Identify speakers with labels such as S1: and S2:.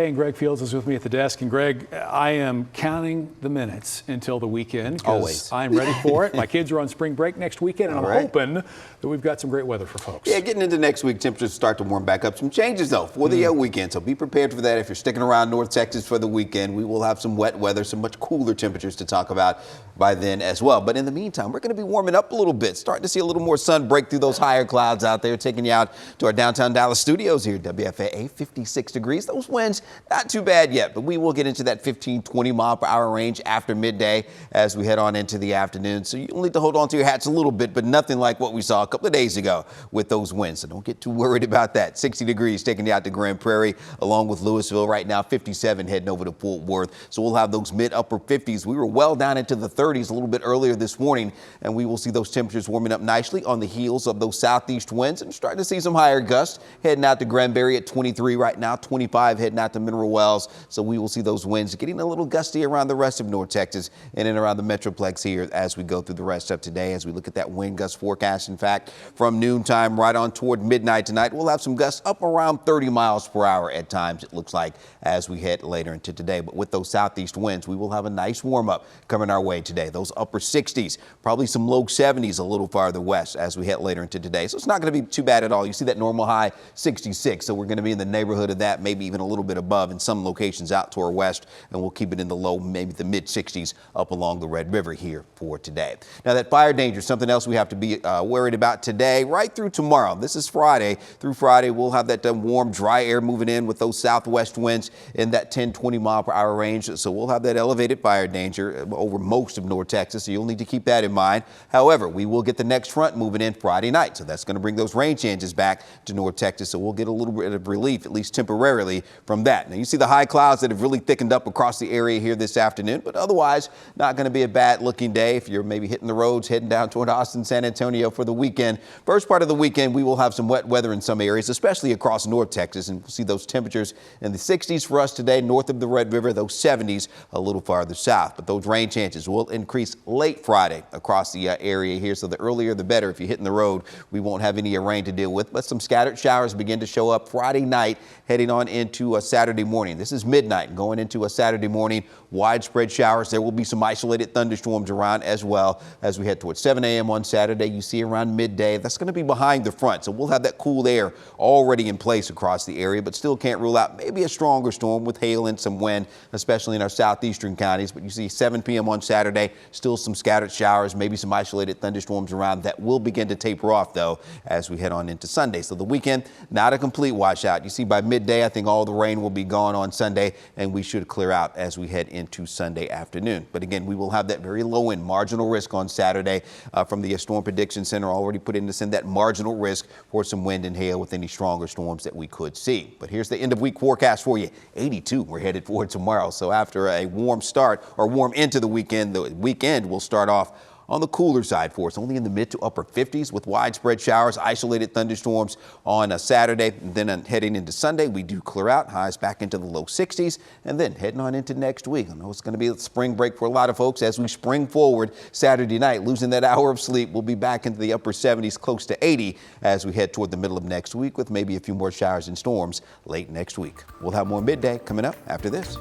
S1: Hey, and Greg Fields is with me at the desk. And Greg, I am counting the minutes until the weekend because I'm ready for it. My kids are on spring break next weekend, and I'm hoping that we've got some great weather for folks.
S2: Yeah, getting into next week, temperatures start to warm back up. Some changes, though, for the weekend. So be prepared for that. If you're sticking around North Texas for the weekend, we will have some wet weather, some much cooler temperatures to talk about by then as well. But in the meantime, we're going to be warming up a little bit, starting to see a little more sun break through those higher clouds out there, taking you out to our downtown Dallas studios here at WFAA, 56 degrees. Those winds, not too bad yet, but we will get into that 15-20 mile per hour range after midday as we head on into the afternoon. So you'll need to hold on to your hats a little bit, but nothing like what we saw a couple of days ago with those winds. So don't get too worried about that. 60 degrees taking you out to Grand Prairie along with Louisville right now, 57 heading over to Fort Worth. So we'll have those mid-upper 50s. We were well down into the 30s a little bit earlier this morning, and we will see those temperatures warming up nicely on the heels of those southeast winds and starting to see some higher gusts heading out to Granbury at 23 right now, 25 heading out to Mineral Wells. So we will see those winds getting a little gusty around the rest of North Texas and in around the Metroplex here as we go through the rest of today. As we look at that wind gust forecast, in fact, from noontime right on toward midnight tonight, we'll have some gusts up around 30 miles per hour at times, it looks like, as we head later into today. But with those southeast winds, we will have a nice warm up coming our way today. Those upper 60s, probably some low 70s a little farther west as we head later into today. So it's not going to be too bad at all. You see that normal high 66. So we're going to be in the neighborhood of that, maybe even a little bit above in some locations out to our west, and we'll keep it in the low, maybe the mid 60s up along the Red River here for today. Now that fire danger, something else we have to be worried about today, right through tomorrow. This is Friday. Through Friday, we'll have that warm, dry air moving in with those southwest winds in that 10-20 mile per hour range. So we'll have that elevated fire danger over most of North Texas. So you'll need to keep that in mind. However, we will get the next front moving in Friday night. So that's going to bring those rain chances back to North Texas. So we'll get a little bit of relief, at least temporarily, from that. Now you see the high clouds that have really thickened up across the area here this afternoon, but otherwise not going to be a bad looking day if you're maybe hitting the roads, heading down toward Austin, San Antonio for the weekend. First part of the weekend, we will have some wet weather in some areas, especially across North Texas, and we'll see those temperatures in the 60s for us today, north of the Red River, those 70s a little farther south. But those rain chances will increase late Friday across the area here, so the earlier the better. If you're hitting the road, we won't have any rain to deal with, but some scattered showers begin to show up Friday night, heading on into a Saturday morning. This is midnight going into a Saturday morning. Widespread showers. There will be some isolated thunderstorms around as well as we head towards 7 a.m. on Saturday. You see around midday. That's going to be behind the front. So we'll have that cool air already in place across the area, but still can't rule out maybe a stronger storm with hail and some wind, especially in our southeastern counties. But you see 7 p.m. on Saturday, still some scattered showers, maybe some isolated thunderstorms around. That will begin to taper off, though, as we head on into Sunday. So the weekend, not a complete washout. You see by midday, I think all the rain will be gone on Sunday, and we should clear out as we head into Sunday afternoon. But again, we will have that very low end marginal risk on Saturday from the Storm Prediction Center already put in to send that marginal risk for some wind and hail with any stronger storms that we could see. But here's the end of week forecast for you. 82 we're headed for tomorrow. So after a warm start or warm into the weekend will start off on the cooler side for us, only in the mid to upper 50s with widespread showers, isolated thunderstorms on a Saturday. And then heading into Sunday, we do clear out, highs back into the low 60s, and then heading on into next week. I know it's going to be a spring break for a lot of folks as we spring forward Saturday night, losing that hour of sleep. We'll be back into the upper 70s, close to 80 as we head toward the middle of next week with maybe a few more showers and storms late next week. We'll have more midday coming up after this.